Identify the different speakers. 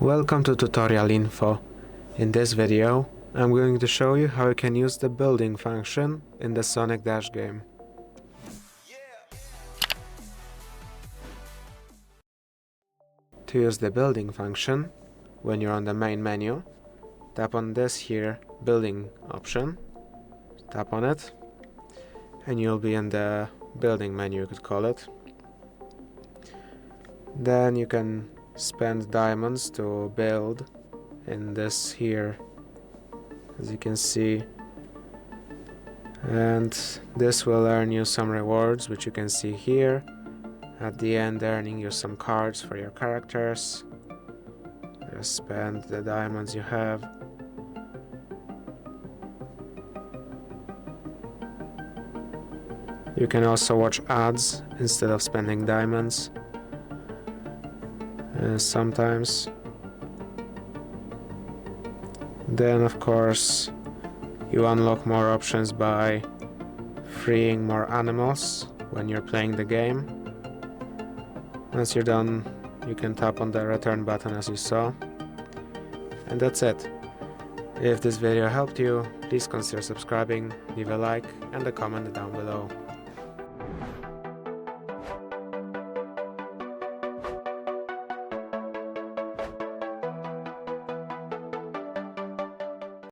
Speaker 1: Welcome to Tutorial Info. In this video, I'm going to show you how you can use the building function in the Sonic Dash game. To use the building function, when you're on the main menu, tap on this here building option, tap on it, and you'll be in the building menu, you could call it. Then you can spend diamonds to build in this here, as you can see, and this will earn you some rewards, which you can see here at the end, earning you some cards for your characters. Just spend the diamonds you have. You can also watch ads instead of spending diamonds sometimes. Then of course you unlock more options by freeing more animals when you're playing the game. Once you're done, you can tap on the return button as you saw, and that's it. If this video helped you, please consider subscribing, leave a like and a comment down below.